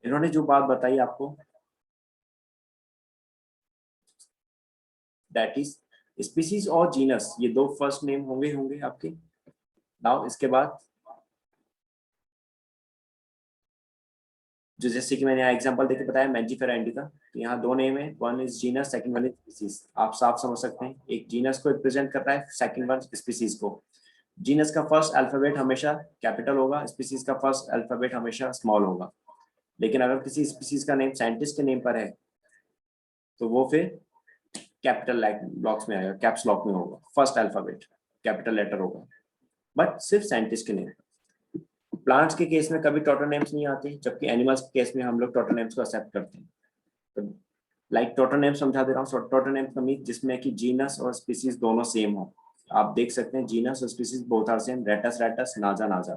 इन्होंने जो बात बताई आपको, दैट इज स्पीसीज और जीनस, ये दो फर्स्ट नेम होंगे आपके। नाउ इसके बाद जो जैसे कि मैंने यहाँ एग्जांपल देके बताया मैंजीफेरा इंडिका, तो यहाँ दो नेम है, one is genus, second one is species. आप साफ समझ सकते हैं, एक जीनस को रिप्रेजेंट कर रहा है, सेकंड वन स्पीसीज को। जीनस का फर्स्ट अल्फाबेट हमेशा कैपिटल होगा, स्पीसीज का फर्स्ट अल्फाबेट हमेशा स्मॉल होगा। लेकिन अगर किसी स्पीसीज का नेम साइंटिस्ट के नेम पर है तो वो फिर कैपिटल ब्लॉक्स में आएगा, कैप्स लॉक में होगा, फर्स्ट अल्फाबेट कैपिटल लेटर होगा, बट सिर्फ साइंटिस्ट के नेम। प्लांट्स के केस में कभी टोटोनेम्स नहीं आते, जबकि एनिमल्स के केस में हम लोग टोटोनेम्स को एक्सेप्ट करते हैं। तो लाइक टोटोनेम समझा दे रहा हूँ। टोटोनेम का मीन जिसमें कि जीनस और स्पीसीज दोनों सेम हो। आप देख सकते हैं जीनस और species both are same, Rattus rattus, Naja naja.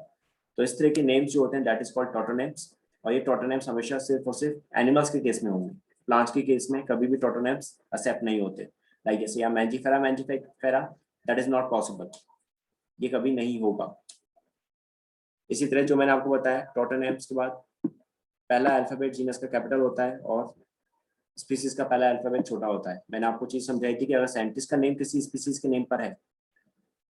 तो इस तरह के नेम्स जो होते हैं दैट इज कॉल्ड टोटोनेम्स। और ये टोटोनेम्स हमेशा सिर्फ और सिर्फ एनिमल्स के केस में होंगे, प्लांट्स के केस में कभी भी टोटोनेम्स एक्सेप्ट नहीं होते। लाइक जैसे यहाँ Mangifera Mangifera, that is not possible, ये कभी नहीं होगा। इसी तरह जो मैंने आपको बताया टोटोनेम्स के बाद पहला अल्फाबेट जीनस का कैपिटल होता है और स्पीसीज का पहला अल्फाबेट छोटा होता है। मैंने आपको चीज समझाई थी कि अगर साइंटिस्ट का नेम किसी स्पीसीज के नेम पर है,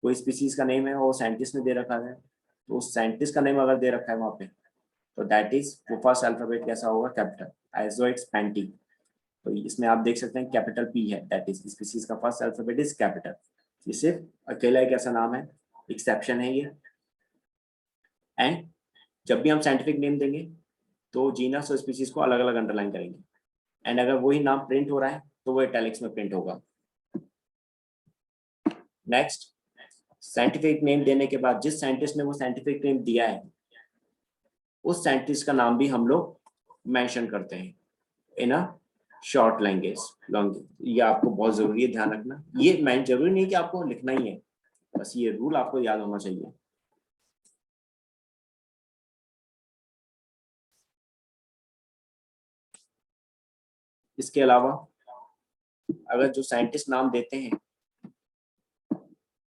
कोई स्पीसीज का नेम है और साइंटिस्ट ने दे रखा है, तो उस साइंटिस्ट का नेम अगर दे रखा है वहां पे, तो दैट इज वो फर्स्ट अल्फाबेट कैसा होगा, कैपिटल, आइजोइक्स पैंटी। तो इसमें आप देख सकते हैं कैपिटल पी है, दैट इज स्पीसीज का फर्स्ट अल्फाबेट इज कैपिटल। ये सिर्फ अकेला एक ऐसा नाम है, एक्सेप्शन है ये। एंड जब भी हम साइंटिफिक नेम देंगे तो जीनस और स्पीसीज को अलग अलग अंडरलाइन करेंगे। एंड अगर वही नाम प्रिंट हो रहा है तो वो इटैलिक्स में प्रिंट होगा। नेक्स्ट, साइंटिफिक नेम देने के बाद जिस साइंटिस्ट ने वो साइंटिफिक नेम दिया है उस साइंटिस्ट का नाम भी हम लोग मेंशन करते हैं इन अ शॉर्ट लैंग्वेज लॉन्ग। ये आपको बहुत जरूरी है ध्यान रखना। ये मैं जरूरी नहीं कि आपको लिखना ही है, बस ये रूल आपको याद होना चाहिए। इसके अलावा अगर जो साइंटिस्ट नाम देते हैं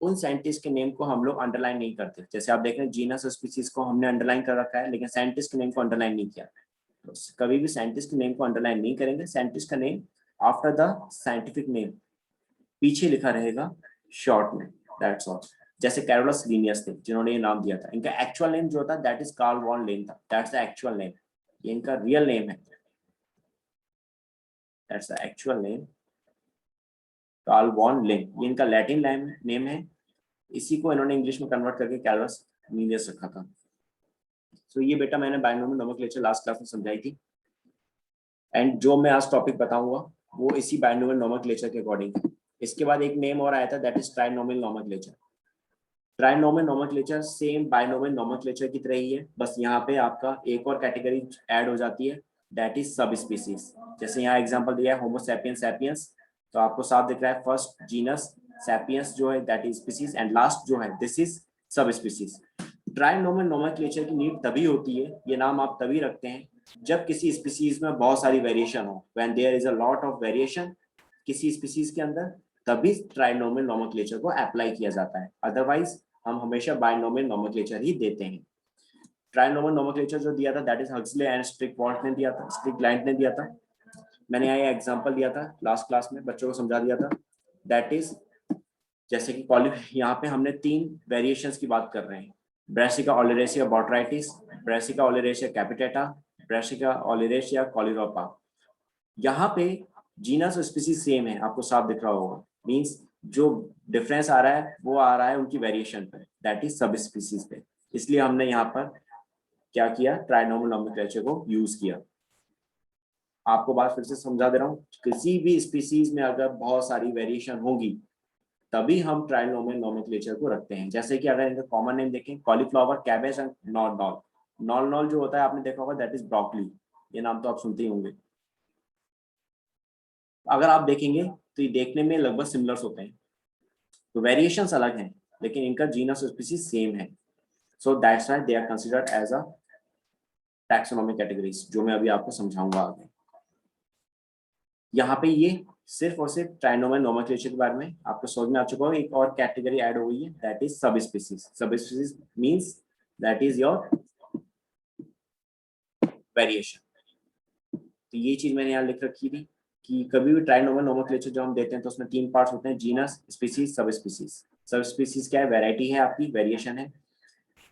उन साइंटिस्ट के नेम को हम लोग अंडरलाइन नहीं करते। जैसे आप देख रहे हैं जीनस और स्पीसीज को हमने अंडरलाइन कर रखा है, लेकिन साइंटिस्ट के नेम को अंडरलाइन नहीं किया। तो कभी भी साइंटिस्ट के नेम को अंडरलाइन नहीं करेंगे। साइंटिस्ट का name after the scientific name पीछे लिखा रहेगा शॉर्ट में, दैट्स ऑल। जैसे कैरोलस लीनियस थे जिन्होंने ये नाम दिया था, इनका एक्चुअल नेम जो था that is Carl von Linné था, दैट्स द एक्चुअल नेम। ये इनका रियल नेम है, that's the actual name, Carl von Linné. ये इनका लैटिन नेम है, इसी को इन्होंने इंग्लिश में कन्वर्ट करके कैरोलस लीनियस रखा था। तो ये बेटा मैंने बायनोमियल नोमेनक्लेचर लास्ट क्लास में समझाई थी। एंड जो मैं आज टॉपिक बताऊंगा वो इसी बायनोमियल नोमेनक्लेचर के अकॉर्डिंग है। इसके बाद एक नेम और आया था that is trinomial nomenclature. Trinomial nomenclature same binomial nomenclature की तरह ही है, बस यहाँ पे आपका एक और कैटेगरी ऐड हो जाती है, दैट इज सब स्पीसीज। जैसे यहाँ एग्जांपल दिया है होमो सैपियंस सैपियंस, तो आपको साफ दिख रहा है फर्स्ट जीनस, सैपियंस जो है that is species, and last जो है this is sub species. Trinomial nomenclature की नीड तभी होती है, ये नाम आप तभी रखते हैं जब किसी स्पीसीज में बहुत सारी वेरिएशन हो, when there is a lot of variation किसी स्पीसीज के अंदर, तभी ट्राइनोमियल नोमेनक्लेचर को अप्लाई किया जाता है। अदरवाइज हम हमेशा बायनोमियल नोमेनक्लेचर ही देते हैं। ट्राइनोमियल नोमेनक्लेचर जो दिया था that is Huxley and Strickland ने दिया था, स्ट्रिकलैंड ने दिया था। मैंने यहाँ एग्जांपल दिया था लास्ट क्लास में, बच्चों को समझा दिया था। दैट इज जैसे कि यहाँ पे हमने 3 वेरिएशंस की बात कर रहे हैं, Brassica oleracea botrytis, Brassica oleracea capitata, Brassica oleracea caulorapa. यहाँ पे जीनस और स्पीसीज सेम है, आपको साफ दिख रहा होगा। मींस जो डिफरेंस आ रहा है वो आ रहा है उनकी वेरिएशन पे, दैट इज सब स्पीसीज पे। इसलिए हमने यहाँ पर क्या किया, ट्राइनोमियल नोमेनक्लेचर को यूज किया। आपको बात फिर से समझा दे रहा हूँ, किसी भी स्पीसीज में अगर बहुत सारी वेरिएशन होगी तभी हम ट्राइनोमियल नोमेनक्लेचर को रखते हैं। जैसे कि अगर इनका कॉमन नेम देखें, cauliflower, cabbage and knoll knoll. Knoll knoll जो होता है आपने देखा होगा दैट इज ब्रोकली, ये नाम तो आप सुनते ही होंगे। अगर आप देखेंगे तो ये देखने में लगभग सिमिलर्स होते हैं, तो वेरिएशंस अलग हैं लेकिन इनका जीनस और स्पीसीज सेम है। So that's why they are considered as a taxonomic categories, जो मैं अभी आपको समझाऊंगा आगे। यहाँ पे ये सिर्फ और सिर्फ ट्राइनोमियल नोमेनक्लेचर के बारे में आपको समझ में आ चुका होगा। एक और कैटेगरी ऐड हो गई है that is sub species. Sub species means that is your variation. तो ये चीज मैंने यहाँ लिख रखी थी कि कभी भी ट्राइनोमल नोमेनक्लेचर जो हम देते हैं तो उसमें 3 पार्ट्स होते हैं, genus, species, sub species. Sub species क्या है, वैरायटी है आपकी, वेरिएशन है।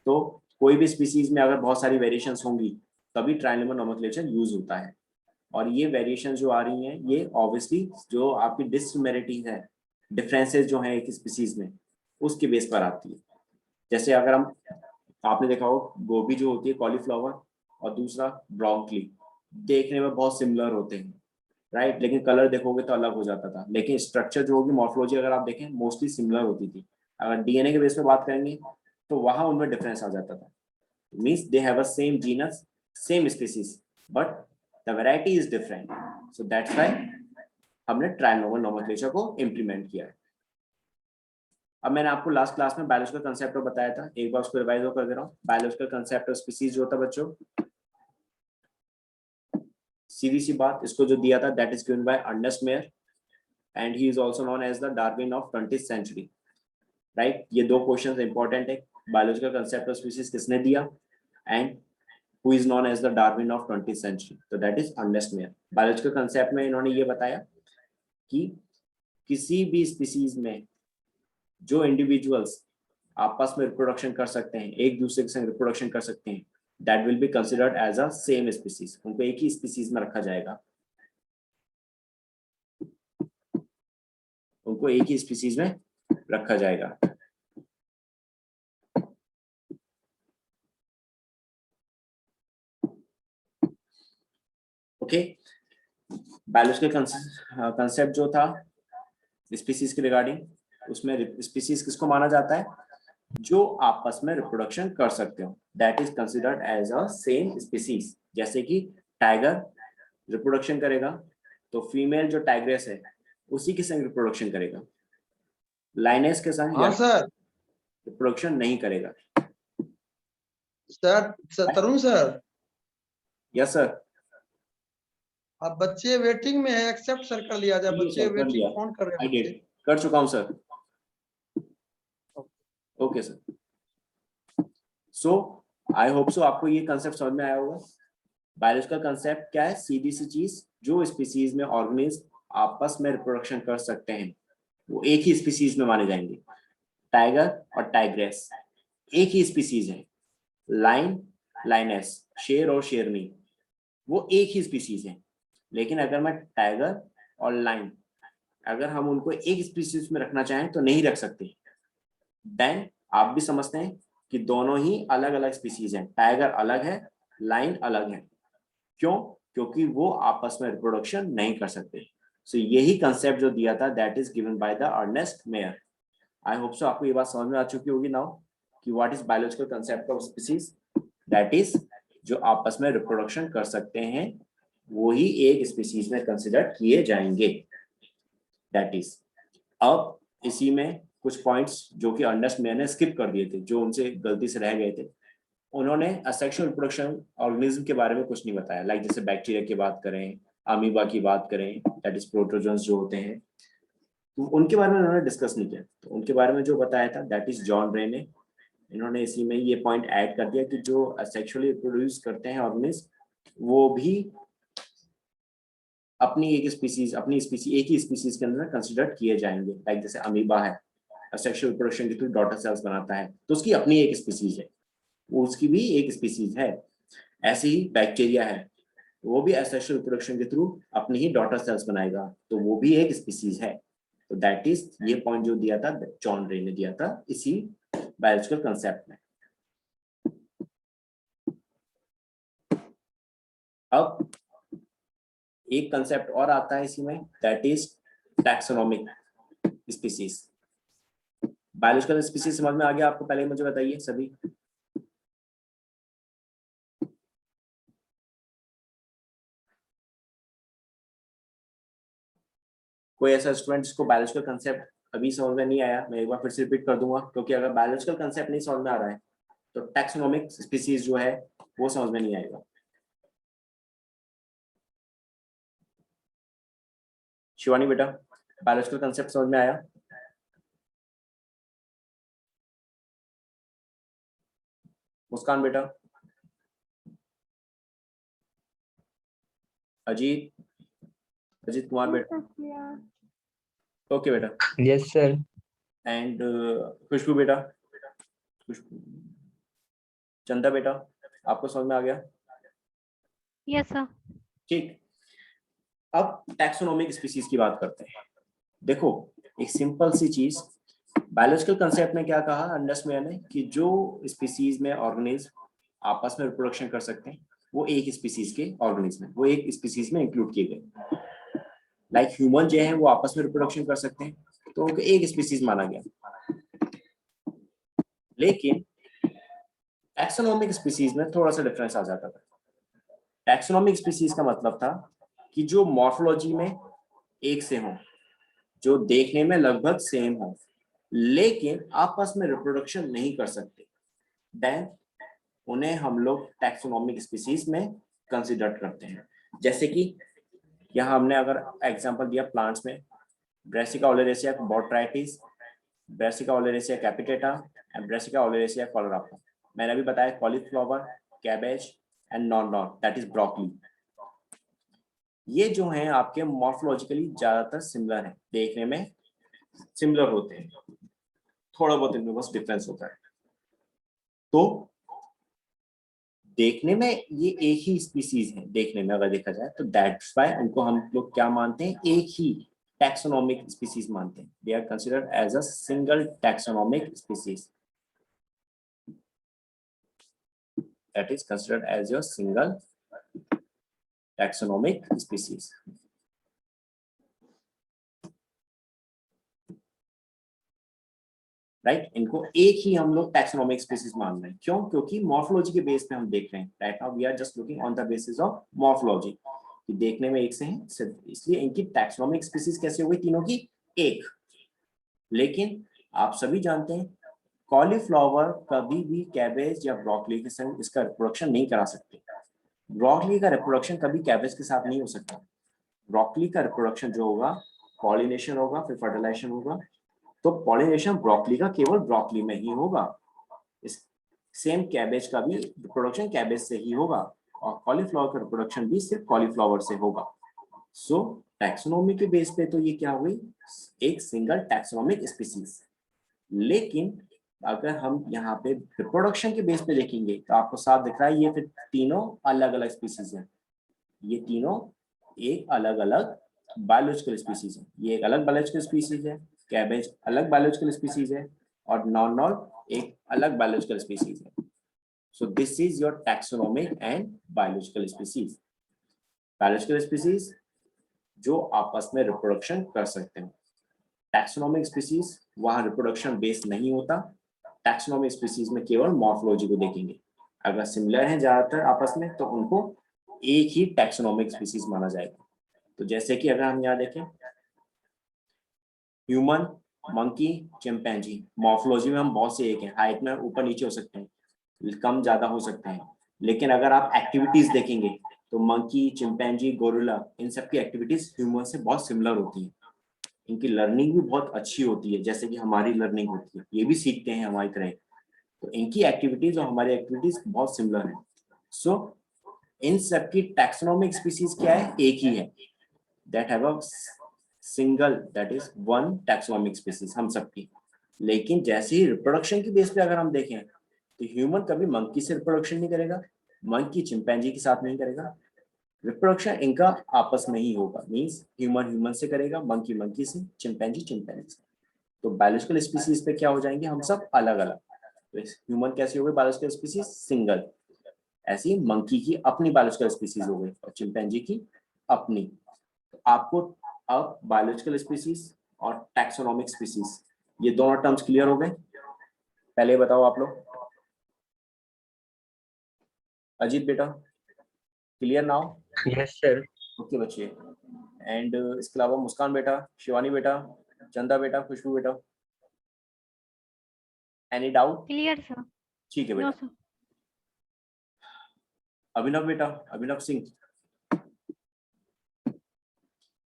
तो कोई भी स्पीसीज में अगर बहुत सारी वेरिएशंस होंगी तभी ट्राइनोमल नोमेनक्लेचर यूज होता है। और ये वेरिएशन जो आ रही हैं ये ऑब्वियसली जो आपकी डिससिमिलरिटीज है, डिफरेंसेस जो हैं एक स्पीसीज में, उसके बेस पर आती है। जैसे अगर हम, आपने देखा हो गोभी जो होती है कॉलीफ्लावर और दूसरा ब्रोकली, देखने में बहुत सिमिलर होते हैं राइट, लेकिन कलर देखोगे तो अलग हो जाता था, लेकिन स्ट्रक्चर जो होगी, मॉर्फोलॉजी अगर आप देखें मोस्टली सिमिलर होती थी। अगर डीएनए के बेस पे बात करेंगे तो वहां उनमें डिफरेंस आ जाता था। Means they have a same genus, same species, but the variety is different. So that's why हमने ट्राइनोमल नोमेनक्लेचर को इम्प्लीमेंट किया है। अब मैंने आपको लास्ट क्लास में बायोलॉजिकल कंसेप्ट बताया था, एक बार उसको रिवाइज कर दे रहा हूँ। बायोलॉजिकल कंसेप्ट ऑफ स्पीसीज जो होता है बच्चों, सीधी सी बात, इसको जो दिया था that is given by Ernst Mayr and he is also known as the Darwin of 20th century. Right, ये दो क्वेश्चंस इंपॉर्टेंट है, बायोलॉजिकल कंसेप्ट ऑफ स्पीसीज किसने दिया and who is known as the Darwin of 20th century, तो that is Ernst Mayr. Biological concept में इन्होंने ये बताया कि किसी भी स्पीसीज में जो इंडिविजुअल्स आपस में रिप्रोडक्शन कर सकते हैं, एक दूसरे के संग रिप्रोडक्शन कर सकते हैं, that will be considered as a same species, उनको एक ही स्पीसीज में रखा जाएगा, उनको एक ही स्पीसीज में रखा जाएगा। ओके, बायोलॉजिकल कंसेप्ट जो था स्पीसीज के रिगार्डिंग, उसमें स्पीसीज किसको माना जाता है, जो आपस में रिप्रोडक्शन कर सकते हो, that is considered as a same species. जैसे कि टाइगर रिप्रोडक्शन करेगा तो फीमेल जो टाइग्रेस है उसी के संग रिप्रोडक्शन करेगा, लाइनेस के संग हाँ सर, रिप्रोडक्शन नहीं करेगा। सर तरुण सर, यस सर, अब बच्चे वेटिंग में है, एक्सेप्ट सर कर लिया जाए, बच्चे सर कर वेटिंग लिया, फोन कर रहे आई हैं डिड, बच्चे। कर चुका हूं सर। ओके सर, सो आई होप सो आपको ये कंसेप्ट समझ में आया होगा। बायोलॉजिकल कंसेप्ट क्या है, सीधी सी चीज, जो स्पीसीज में ऑर्गेनिज्म आपस में रिप्रोडक्शन कर सकते हैं वो एक ही स्पीसीज में माने जाएंगे। टाइगर और टाइग्रेस एक ही स्पीसीज है, लाइन, लाइनेस, शेर और शेरनी वो एक ही स्पीसीज है। लेकिन अगर मैं टाइगर और लाइन, अगर हम उनको एक स्पीसीज में रखना चाहें तो नहीं रख सकते। देन आप भी समझते हैं कि दोनों ही अलग अलग स्पीसीज हैं, टाइगर अलग है, लाइन अलग है। क्यों? क्योंकि वो आपस में रिप्रोडक्शन नहीं कर सकते। सो यही कंसेप्ट जो दिया था that is given by the Ernest Mayr. I hope so आपको ये बात समझ में आ चुकी होगी नाउ कि what is biological concept of species, that is जो आपस में रिप्रोडक्शन कर सकते हैं वो ही एक स्पीसीज में कंसिडर किए जाएंगे, दैट इज। अब इसी में कुछ पॉइंट्स जो कि अर्नेस्ट मेयर ने स्किप कर दिए थे, जो उनसे गलती से रह गए थे। उन्होंने असेक्सुअल रिप्रोडक्शन ऑर्गेनिज्म के बारे में कुछ नहीं बताया, लाइक जैसे बैक्टीरिया की बात करें, अमीबा की बात करें, दैट इज प्रोटोजोन्स जो होते हैं, तो उनके बारे में उन्होंने डिस्कस नहीं किया। तो उनके बारे में जो बताया था दैट इज जॉन रे ने। इन्होंने इसी में ये पॉइंट ऐड कर दिया कि जो असेक्सुअली रिप्रोड्यूस करते हैं ऑर्गेनिज्म वो भी अपनी एक स्पीसीज, अपनी स्पीसीज, एक ही स्पीसीज के अंदर कंसिडर किए जाएंगे। लाइक जैसे अमीबा है, असेक्सुअल रिप्रोडक्शन के थ्रू डॉटर सेल्स बनाता है तो उसकी अपनी एक स्पीसीज है, उसकी भी एक स्पीसीज है। ऐसे ही बैक्टीरिया है, वो भी असेक्सुअल रिप्रोडक्शन के थ्रू अपनी ही डॉटर सेल्स बनाएगा तो वो भी एक स्पीसीज है। तो दैट इज ये पॉइंट जो दिया था जॉन रे ने दिया था इसी बायोलॉजिकल कंसेप्ट में। अब एक कंसेप्ट और आता है इसी में, that is taxonomic species. Biological species समझ में आ गया आपको? पहले मुझे बताइए सभी। कोई ऐसा स्टूडेंट जिसको बायोलॉजिकल कंसेप्ट अभी समझ में नहीं आया, मैं एक बार फिर से रिपीट कर दूंगा, क्योंकि अगर बायोलॉजिकल कंसेप्ट नहीं समझ में आ रहा है तो टैक्सोनॉमिक स्पीसीज जो है वो समझ में नहीं आएगा। शिवानी बेटा, बायोलॉजिकल कंसेप्ट समझ में आया? मुस्कान बेटा, अजीत अजीत कुमार बेटा, ओके बेटा। Yes sir. एंड खुशबू बेटा, खुशबू, चंदा बेटा, आपको समझ में आ गया? Yes sir. ठीक, अब टैक्सोनॉमिक स्पीसीज की बात करते हैं। देखो, एक सिंपल सी चीज, बायोलॉजिकल कंसेप्ट में क्या कहा अंडरस्टैंड ने कि जो स्पीसीज में ऑर्गेनिज्म आपस में रिप्रोडक्शन कर सकते हैं वो एक स्पीसीज के ऑर्गेनिज्म में, वो एक स्पीसीज में इंक्लूड किए गए। लाइक ह्यूमन जो है वो आपस में रिप्रोडक्शन कर सकते हैं, तो उनको एक स्पीसीज माना गया। लेकिन टैक्सोनॉमिक स्पीसीज में थोड़ा सा डिफरेंस आ जाता था। टैक्सोनॉमिक स्पीसीज का मतलब था कि जो मॉर्फोलॉजी में एक से हो, जो देखने में लगभग सेम हो, लेकिन आपस में रिप्रोडक्शन नहीं कर सकते, देन उन्हें हम लोग टैक्सोनॉमिक स्पीसीज में कंसिडर करते हैं। जैसे कि यहाँ हमने अगर एग्जांपल दिया प्लांट्स में, Brassica oleracea botrytis, Brassica oleracea capitata and Brassica oleracea caulorapa. मैंने अभी बताया cauliflower, cabbage and known that is broccoli. ये जो हैं आपके मॉर्फोलॉजिकली ज्यादातर सिमिलर हैं, देखने में सिमिलर होते हैं, थोड़ा बहुत इनमें बस डिफरेंस होता है। तो देखने में ये एक ही स्पीसीज है, देखने में अगर देखा जाए तो दैट्स व्हाई उनको हम लोग क्या मानते हैं, एक ही टैक्सोनॉमिक स्पीसीज मानते हैं। They are considered as a single taxonomic species, that is considered as your single taxonomic species. Right, इनको एक ही हम लोग टैक्सोनॉमिक स्पीसीज मान रहे हैं। क्यों? क्योंकि मॉर्फोलॉजी के बेस पे हम देख रहे हैं। Right now we are just looking on the basis of morphology, कि देखने में एक से हैं सिर्फ, इसलिए इनकी टैक्सोनॉमिक स्पीसीज कैसे हो गई तीनों की एक। लेकिन आप सभी जानते हैं कॉलीफ्लावर कभी भी कैबेज या ब्रोकली के संग इसका रिप्रोडक्शन नहीं करा सकते। ब्रोकली का रिप्रोडक्शन कभी कैबेज के साथ नहीं हो सकता। ब्रोकली का रिप्रोडक्शन जो होगा, पॉलिनेशन होगा, फिर फर्टिलाइजेशन होगा। तो पॉलिनेशन ब्रोकली का केवल ब्रोकली में ही होगा। इस सेम कैबेज का भी रिप्रोडक्शन कैबेज से ही होगा, और कॉलीफ्लावर का रिप्रोडक्शन भी सिर्फ कॉलीफ्लावर से होगा। सो टैक्सोनॉमी के बेस पे तो ये क्या हुई, एक सिंगल टैक्सोनॉमिक स्पीसीज। लेकिन अगर हम यहाँ पे रिप्रोडक्शन के बेस पे देखेंगे तो आपको साफ दिख रहा है ये फिर तीनों अलग अलग स्पीसीज हैं। ये तीनों एक अलग अलग बायोलॉजिकल स्पीसीज है। ये एक अलग बायोलॉजिकल स्पीसीज है, कैबेज अलग बायोलॉजिकल स्पीसीज है, और नॉन एक अलग बायोलॉजिकल स्पीसीज है। So this is your taxonomic and biological species. Biological species जो आपस में रिप्रोडक्शन कर सकते हैं। टैक्सोनॉमिक स्पीसीज वहां रिप्रोडक्शन बेस्ड नहीं होता। टैक्सोनॉमिक स्पीसीज में केवल मॉर्फोलॉजी को देखेंगे, अगर सिमिलर हैं ज्यादातर आपस में तो उनको एक ही टैक्सोनॉमिक स्पीसीज माना जाएगा। तो जैसे कि अगर हम यहाँ देखें, ह्यूमन, मंकी, चिंपैंजी, मॉर्फोलॉजी में हम बहुत से एक हैं, हाइट में ऊपर नीचे हो सकते हैं, कम ज्यादा हो सकते हैं। लेकिन अगर आप एक्टिविटीज देखेंगे तो मंकी, चिंपैंजी, गोरिल्ला, इन सब की एक्टिविटीज ह्यूमन से बहुत सिमिलर होती है। इनकी लर्निंग भी बहुत अच्छी होती है, जैसे कि हमारी लर्निंग होती है, ये भी सीखते हैं हमारी तरह। तो इनकी एक्टिविटीज और हमारी एक्टिविटीज बहुत सिमिलर है। सो इन सब की टैक्सोनॉमिक स्पीसीज क्या है, एक ही है, that have a single, that is one taxonomic species हम सबकी। लेकिन जैसे ही रिप्रोडक्शन की बेस पे अगर हम देखें तो ह्यूमन कभी मंकी से रिप्रोडक्शन नहीं करेगा, मंकी चिंपैंजी के साथ नहीं करेगा। रिप्रोडक्शन इनका आपस में ही होगा, मींस ह्यूमन ह्यूमन से करेगा, मंकी मंकी से, चिंपैंजी चिंपैंजी से। तो बायोलॉजिकल स्पीसीज पे क्या हो जाएंगे हम सब अलग अलग। तो ह्यूमन कैसे हो गए बायोलॉजिकल स्पीसीज, सिंगल। ऐसी मंकी की अपनी बायोलॉजिकल स्पीसीज हो गई और चिंपैंजी की अपनी। तो आपको अब बायोलॉजिकल स्पीसीज और टैक्सोनॉमिक स्पीसीज ये दोनों टर्म्स क्लियर हो गए? पहले बताओ आप लोग। अजीत बेटा clear now? Yes sir. Okay बच्चे। एंड इसके अलावा मुस्कान बेटा, शिवानी बेटा, चंदा बेटा, खुशबू बेटा, एनी डाउट? Clear sir. ठीक है नो बेटा। सर। अभिनव बेटा, Abhinav Singh,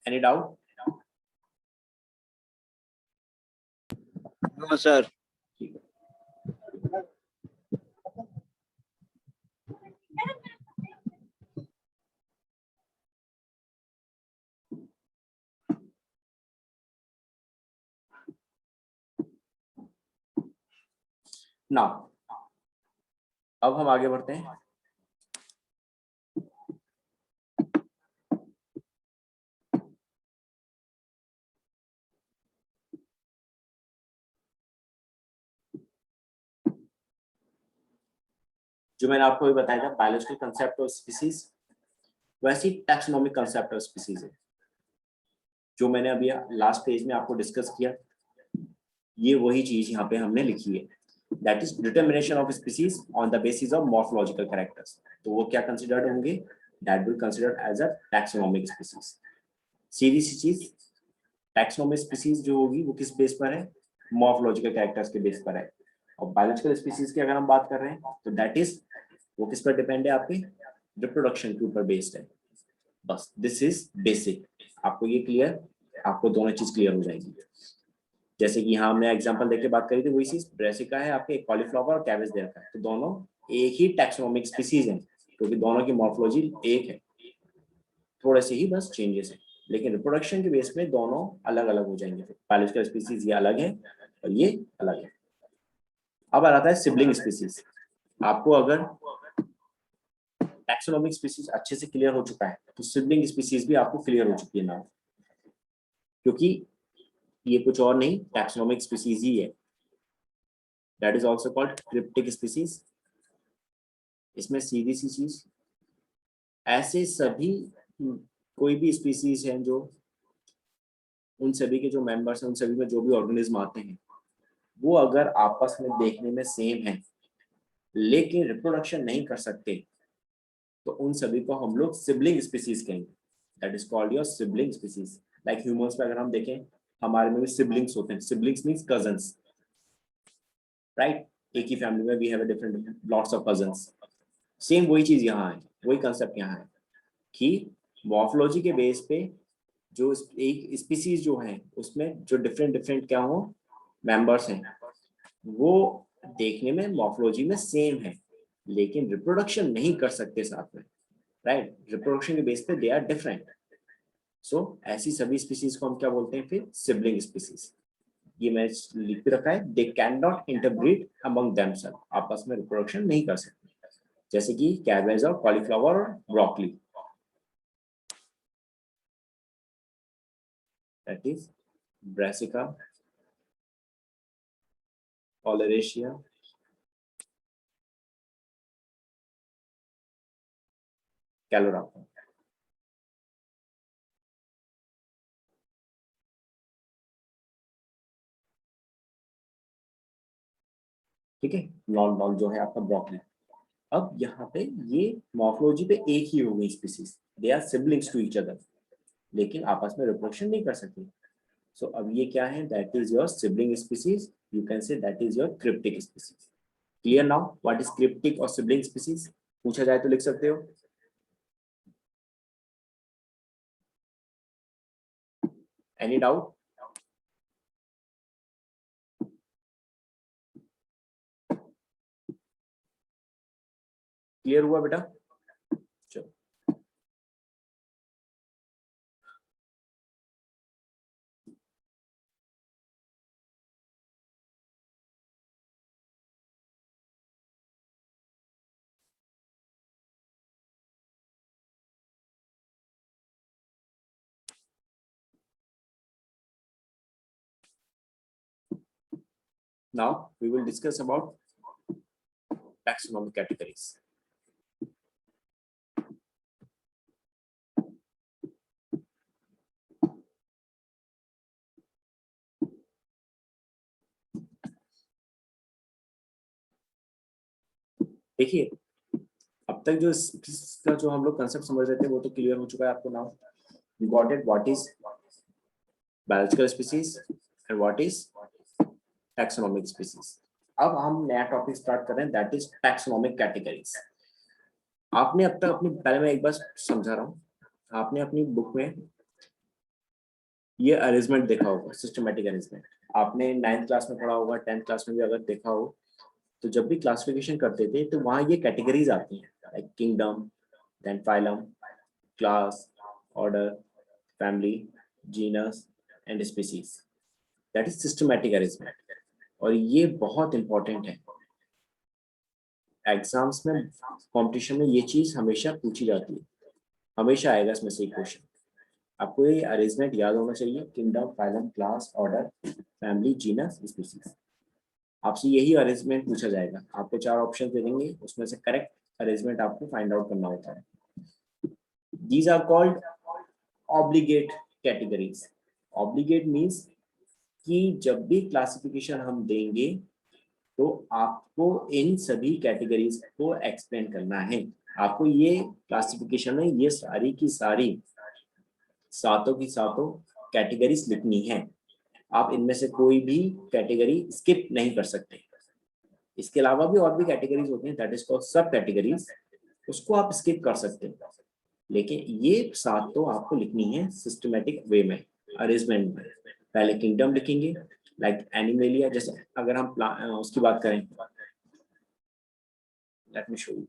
any doubt? No sir. ठीक है। नाउ अब हम आगे बढ़ते हैं। जो मैंने आपको अभी बताया था बायोलॉजिकल कंसेप्ट ऑफ स्पीसीज, वैसी टैक्सोनॉमिक कंसेप्ट ऑफ स्पीसीज है जो मैंने अभी लास्ट पेज में आपको डिस्कस किया। ये वही चीज यहाँ पे हमने लिखी है, that is determination of species on the basis of morphological characters. तो वो क्या कंसिडर्ड होंगे, that will considered as a taxonomic species. सीधी सी चीज, टैक्सोनॉमिक स्पीसीज जो होगी वो किस बेस पर है, मॉर्फोलॉजिकल कैरेक्टर्स के बेस पर है। और बायोलॉजिकल स्पीसीज की अगर हम बात कर रहे हैं तो दैट इज, वो किस पर डिपेंड है, आपके रिप्रोडक्शन के ऊपर बेस्ड है। बस दिस इज बेसिक, आपको ये क्लियर, आपको दोनों चीज क्लियर हो जाएगी। जैसे कि यहाँ हमने एग्जांपल देके बात करी थी, वही चीज ब्रेसिका है आपके, कॉलीफ्लावर और कैबेज देयर का है, तो दोनों एक ही टैक्सोनॉमिक स्पीसीज हैं क्योंकि दोनों की मॉर्फोलॉजी एक है, थोड़े से ही बस चेंजेस है, लेकिन रिप्रोडक्शन के बेस में दोनों अलग अलग हो जाएंगे। बायोलॉजिकल स्पीसीज ये अलग है और ये अलग है। अब आता है सिबलिंग स्पीसीज। आपको अगर टैक्सोनॉमिक स्पीसीज अच्छे से क्लियर हो चुका है तो सिबलिंग स्पीसीज भी आपको क्लियर हो चुकी है ना, क्योंकि ये कुछ और नहीं टैक्सोनॉमिक स्पीसीज ही है। That is also called cryptic species. इसमें सीधी सी चीज, ऐसे सभी कोई भी स्पीसीज हैं जो, उन सभी के जो मेंबर्स हैं, उन सभी में जो भी ऑर्गेनिज्म आते हैं, वो अगर आपस में देखने में सेम है लेकिन रिप्रोडक्शन नहीं कर सकते तो उन सभी को हम लोग सिबलिंग स्पीसीज कहेंगे। That is called your sibling species. Like humans पे अगर हम देखें, हमारे में भी सिबलिंग्स होते हैं। Siblings means cousins, right? एक ही फैमिली में we have a different lots of cousins. Same वही चीज यहाँ है, वही कंसेप्ट यहाँ है कि मॉर्फोलॉजी के बेस पे जो एक स्पीसीज जो है उसमें जो डिफरेंट डिफरेंट क्या हो मेंबर्स हैं, वो देखने में मॉर्फोलॉजी में सेम है लेकिन रिप्रोडक्शन नहीं कर सकते साथ में, राइट? रिप्रोडक्शन के बेस पे दे आर डिफरेंट। सो ऐसी सभी स्पीसीज को हम क्या बोलते हैं फिर, सिबलिंग स्पीसीज। ये मैं लिख के रखा है, they can not interbreed among themself, आपस में रिप्रोडक्शन नहीं कर सकते, जैसे कि कैबेज और कॉलीफ्लावर और broccoli. That is Brassica, oleracea, caulorapa. ठीक है, नॉन नॉन जो है आपका ब्रोकली। अब यहाँ पे ये मॉर्फोलॉजी पे एक ही हो गई species, they are siblings to each other, लेकिन आपस में रिप्रोडक्शन नहीं कर सकते। सो अब ये क्या है, that is your sibling species, you can say that is your cryptic species. Clear now what is cryptic और सिबलिंग स्पीसीज? पूछा जाए तो लिख सकते हो। Any doubt? क्लियर हुआ बेटा? चलो now we will discuss about taxonomic categories. देखिए अब तक जो इसका जो हम लोग कंसेप्ट समझ रहे थे वो तो क्लियर हो चुका है आपको। Now you got it, what is biological species and what is taxonomic species. अब हम नया टॉपिक स्टार्ट कर रहे हैं, दैट इज टैक्सोनॉमिक कैटेगरीज। आपने अब तक अपनी, पहले मैं एक बार समझा रहा हूँ, आपने अपनी बुक में ये अरेंजमेंट देखा होगा, सिस्टमैटिक अरेंजमेंट। आपने 9th क्लास में पढ़ा होगा, 10th क्लास में भी अगर देखा हो तो जब भी क्लासिफिकेशन करते थे तो वहाँ ये कैटेगरीज आती हैं, like kingdom, then phylum, class, order, family, genus and species. That is systematic arrangement और ये बहुत इंपॉर्टेंट है एग्जाम्स में, कंपटीशन में ये चीज हमेशा पूछी जाती है, हमेशा आएगा इसमें से क्वेश्चन। आपको ये अरेंजमेंट याद होना चाहिए, kingdom, phylum, class, order, family, genus, species. आपसे यही अरेंजमेंट पूछा जाएगा। आपको 4 ऑप्शन दे देंगे, उसमें से करेक्ट अरेंजमेंट आपको फाइंड आउट करना होता है। These are called obligate categories. Obligate means कि जब भी क्लासिफिकेशन हम देंगे तो आपको इन सभी कैटेगरीज को एक्सप्लेन करना है। आपको ये क्लासिफिकेशन में ये सारी की सारी सातों की सातों कैटेगरीज लिखनी है। आप इनमें से कोई भी कैटेगरी स्किप नहीं कर सकते। इसके अलावा भी और भी कैटेगरीज होती हैं, दैट इज कॉल्ड सब कैटेगरीज, उसको आप स्किप कर सकते हैं, लेकिन ये सात तो आपको लिखनी है सिस्टमेटिक वे में, अरेंजमेंट में। पहले किंगडम लिखेंगे, लाइक एनिमेलिया। जैसे अगर हम उसकी बात करें, लेट मी शो यू।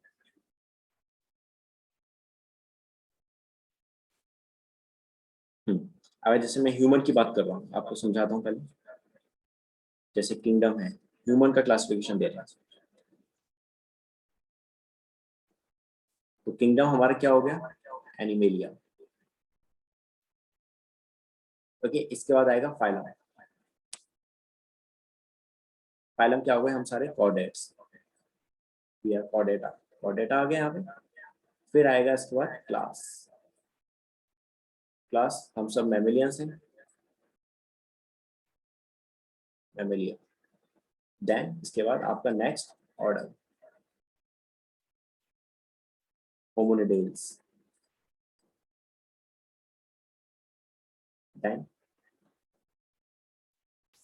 अगर जैसे मैं ह्यूमन की बात कर रहा हूँ, आपको समझाता हूँ पहले। जैसे किंगडम है, ह्यूमन का क्लासिफिकेशन दे रहा है, तो किंगडम हमारा क्या हो गया, एनिमेलिया। ओके, इसके बाद आएगा फाइलम। फाइलम क्या हो गए, हम सारे कॉर्डेट्स, कॉर्डेटा, कॉर्डेटा आ गए यहाँ पे। फिर आएगा इसके बाद क्लास। क्लास हम सब मैमेलियंस हैं, मैमेलिया। देन इसके बाद आपका next order, Hominidales. Then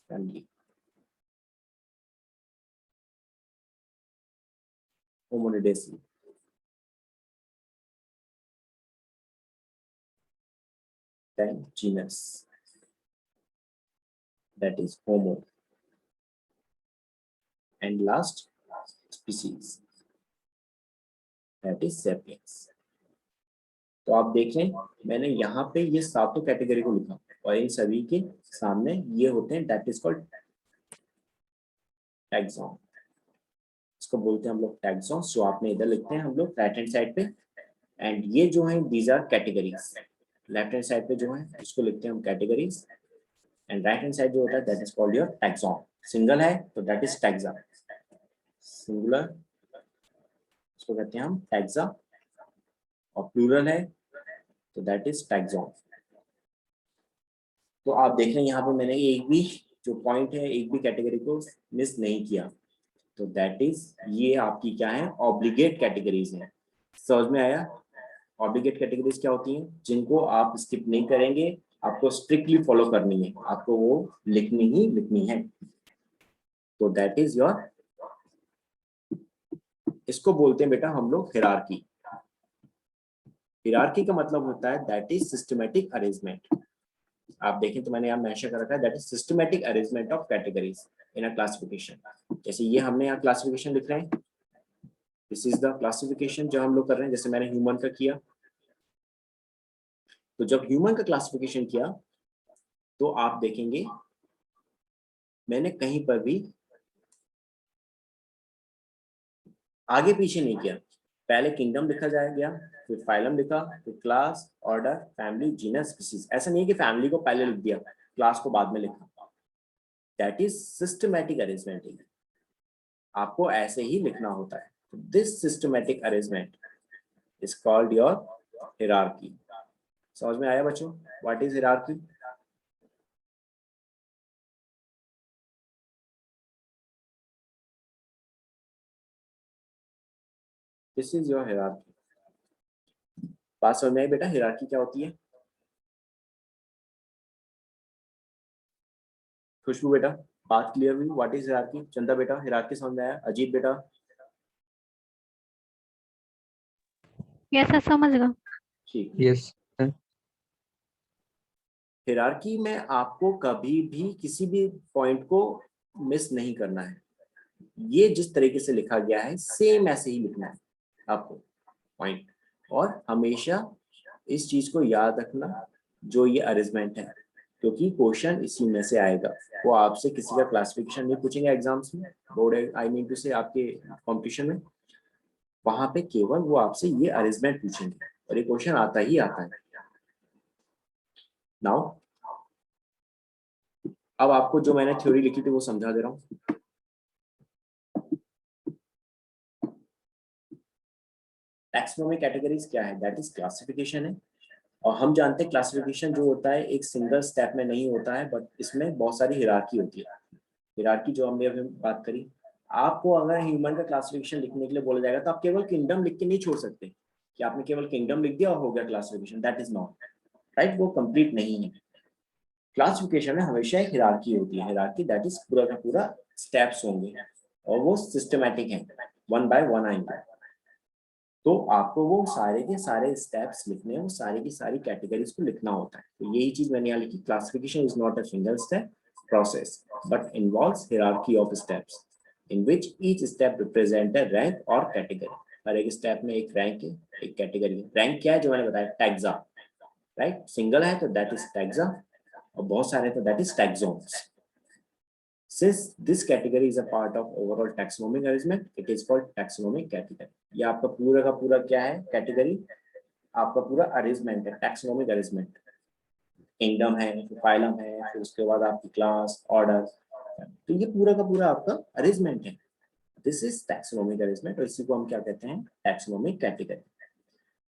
family, Hominidae. Then genus, that is homo, and last species, that is sapiens। तो आप देख लें, मैंने यहाँ पे ये सातों कैटेगरी को लिखा और इन सभी के सामने ये होते हैं, that is called टैक्सॉन। इसको बोलते हैं हम लोग टैक्सॉन, जो आपने इधर लिखते हैं हम लोग राइट हैंड साइड पे। एंड ये जो है these are categories. Left hand side पे जो है इसको लिखते हैं हम categories, and right hand side जो होता है that is called your taxon. Single है तो दैट इज टैक्सा, सिंगुलर इसको कहते हैं हम टैक्सा, और प्लूरल है तो दैट इज टैक्सॉन। तो आप देख रहे हैं यहाँ पे मैंने एक भी जो पॉइंट है, एक भी कैटेगरी को मिस नहीं किया, तो दैट इज ये आपकी क्या है, ऑब्लिगेट कैटेगरीज हैं। समझ में आया? ऑब्लिगेट कैटेगरीज क्या होती हैं, जिनको आप स्किप नहीं करेंगे, आपको स्ट्रिक्टली फॉलो करनी है, आपको वो लिखनी ही लिखनी है। तो दैट इज योर, इसको बोलते हैं बेटा हम लोग हिरार्की। हिरार्की का मतलब होता है दैट इज सिस्टमैटिक अरेंजमेंट। आप देखें तो मैंने यहाँ मेंशन कर रखा है that is systematic arrangement of categories in a classification. जैसे ये हमने यहाँ क्लासिफिकेशन लिख रहे हैं, दिस इज द क्लासिफिकेशन जो हम लोग कर रहे हैं। जैसे मैंने ह्यूमन का किया, तो जब ह्यूमन का क्लासिफिकेशन किया तो आप देखेंगे मैंने कहीं पर भी आगे पीछे नहीं किया। पहले किंगडम लिखा जाएगा, फिर फाइलम लिखा, फिर class, order, family, genus, species. ऐसा नहीं है कि फैमिली को पहले लिख दिया, क्लास को बाद में लिखा। That is systematic arrangement. आपको ऐसे ही लिखना होता है। This systematic arrangement is called your hierarchy. समझ में आया बच्चों, what is hierarchy? This is your hierarchy. बात समझ में आई बेटा, हिरार्की क्या होती है? खुशबू बेटा बात क्लियर हुई? What is hierarchy? चंदा बेटा हिरार्की समझ में आया? अजीत बेटा? यस सर, समझ गया। ठीक। Yes sir. हिरार्की में आपको कभी भी किसी भी पॉइंट को मिस नहीं करना है। ये जिस तरीके से लिखा गया है सेम ऐसे ही लिखना है आपको पॉइंट। और हमेशा इस चीज को याद रखना जो ये अरेंजमेंट है, क्योंकि क्वेश्चन इसी में से आएगा। वो आपसे किसी का क्लासिफिकेशन नहीं पूछेंगे एग्जाम्स में, बोर्ड आई मीन टू से आपके कॉम्पिटिशन में। वहां पे केवल वो आपसे ये अरेंजमेंट पूछेंगे और ये क्वेश्चन आता ही आता है। नाउ अब आपको जो मैंने थ्योरी लिखी थी वो समझा दे रहा हूँ। टैक्सोनॉमी कैटेगरीज क्या है? दैट इज क्लासिफिकेशन है। और हम जानते हैं क्लासिफिकेशन जो होता है एक सिंगल स्टेप में नहीं होता है, बट इसमें बहुत सारी हिरार्की होती है। हिरार्की जो हमने अभी बात करी, आपको अगर ह्यूमन का क्लासिफिकेशन लिखने के लिए बोला जाएगा तो आप केवल किंगडम लिख के नहीं छोड़ सकते कि आपने केवल किंगडम लिख दिया और हो गया classification. That is not right, वो कंप्लीट नहीं है। क्लासिफिकेशन में हमेशा एक हिरार्की होती है। हिरार्की दैट इज पूरा का पूरा स्टेप्स होंगे और वो सिस्टमैटिक है, वन बाय वन आएंगे। तो आपको वो सारे के सारे स्टेप्स लिखने हैं, वो सारी की सारी कैटेगरीज को लिखना होता है। तो यही चीज मैंने यहाँ लिखी, classification is not a single step process but involves hierarchy of steps in which each step represent a rank और कैटेगरी। हर एक स्टेप में एक रैंक है, एक कैटेगरी है। रैंक क्या है? जो मैंने बताया, टैक्सा, राइट। सिंगल है तो दैट इज टैक्सा और बहुत सारे तो that is taxons. Since this category is a part of overall taxonomic arrangement, it is called taxonomic category. ये आपका पूरा का पूरा क्या है? कैटेगरी आपका पूरा अरेंजमेंट है, टैक्सोनॉमिक अरेंजमेंट। किंगडम है, फिर फाइलम है, फिर उसके बाद आपकी क्लास, ऑर्डर, तो ये पूरा का पूरा आपका अरेंजमेंट है। दिस इज टैक्सोनॉमिक अरेंजमेंट और इसी को हम क्या कहते हैं? Taxonomic category.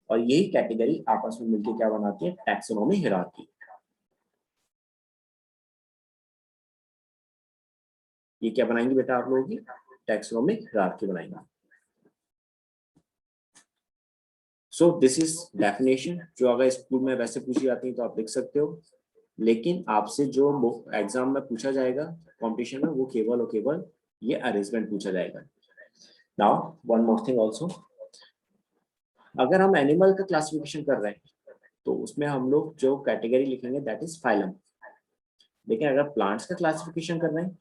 और यही कैटेगरी आपस में मिलकर क्या बनाती है? Taxonomic hierarchy. ये क्या बनाएंगे बेटा आप लोगों की? टैक्सोनॉमिक हियरार्की बनाएंगे। सो दिस इज डेफिनेशन, जो अगर स्कूल में वैसे पूछी जाती है तो आप लिख सकते हो, लेकिन आपसे जो एग्जाम में पूछा जाएगा कंपटीशन में, वो केवल और केवल ये अरेंजमेंट पूछा जाएगा। Now one more thing also, अगर हम एनिमल का क्लासिफिकेशन कर रहे हैं तो उसमें हम लोग जो कैटेगरी लिखेंगे दैट इज फाइलम। लेकिन अगर प्लांट्स का क्लासिफिकेशन कर रहे हैं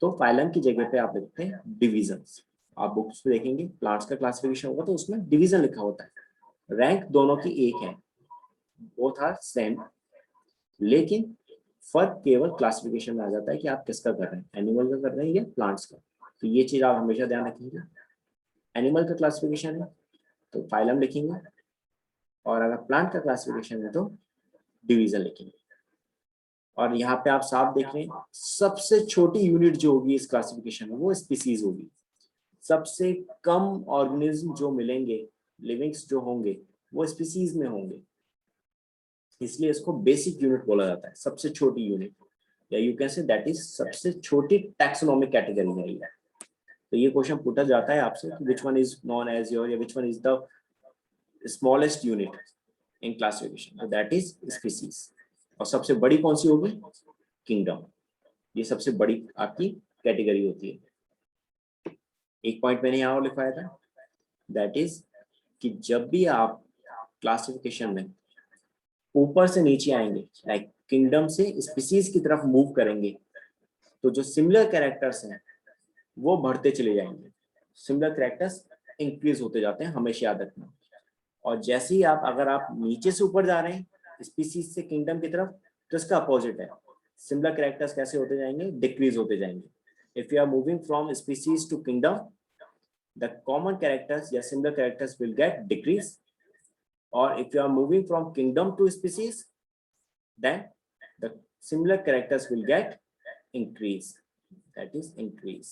तो फाइलम की जगह पे आप लिखते हैं डिविजन्स। आप बुक्स में देखेंगे प्लांट्स का क्लासिफिकेशन होगा तो उसमें डिवीजन लिखा होता है। रैंक दोनों की एक है, बोथ आर सेम, लेकिन फर्क केवल क्लासिफिकेशन में आ जाता है कि आप किसका कर रहे हैं, एनिमल का कर रहे हैं या प्लांट्स का। तो ये चीज आप हमेशा ध्यान रखेंगे। एनिमल का क्लासिफिकेशन है तो फाइलम लिखेंगे, और अगर प्लांट का क्लासिफिकेशन है तो डिवीजन लिखेंगे। और यहाँ पे आप साफ देख रहे हैं, सबसे छोटी यूनिट जो होगी इस क्लासिफिकेशन में वो स्पीसीज होगी। सबसे कम ऑर्गेनिज्म जो मिलेंगे, लिविंग्स जो होंगे, वो स्पीसीज में होंगे, इसलिए इसको बेसिक यूनिट बोला जाता है, सबसे छोटी यूनिट, या you can say that is सबसे छोटी टैक्सोनॉमिक कैटेगरी है ये। तो ये क्वेश्चन पूछा जाता है आपसे कि which one is known as your, या which one is the smallest unit in classification, तो दैट इज स्पीसीज। और सबसे बड़ी कौन सी होगी? किंगडम। ये सबसे बड़ी आपकी कैटेगरी होती है। एक पॉइंट मैंने यहाँ और लिखवाया था, दैट इज कि जब भी आप क्लासिफिकेशन में ऊपर से नीचे आएंगे, लाइक किंगडम से स्पीसीज की तरफ मूव करेंगे, तो जो सिमिलर कैरेक्टर्स हैं वो बढ़ते चले जाएंगे। सिमिलर कैरेक्टर्स इंक्रीज होते जाते हैं, हमेशा याद रखना। और जैसे ही अगर आप नीचे से ऊपर जा रहे हैं स्पीसीज से किंगडम की तरफ, तो इसका अपोजिट है, सिमिलर कैरेक्टर्स कैसे होते जाएंगे? डिक्रीज होते जाएंगे। If you are moving from species to kingdom, the common characters या similar characters will get decrease, or if you are moving from kingdom to species, then the similar characters will get increase, that is increase.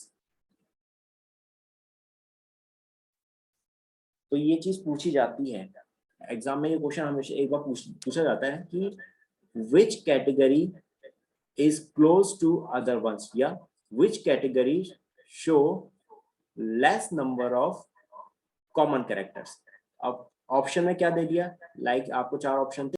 तो ये चीज पूछी जाती है exam में। ये question हमेशा एक बार पूछा जाता है कि which category is close to other ones, या which category show less number of common characters। अब ऑप्शन में क्या दे दिया, लाइक आपको 4 ऑप्शन थे,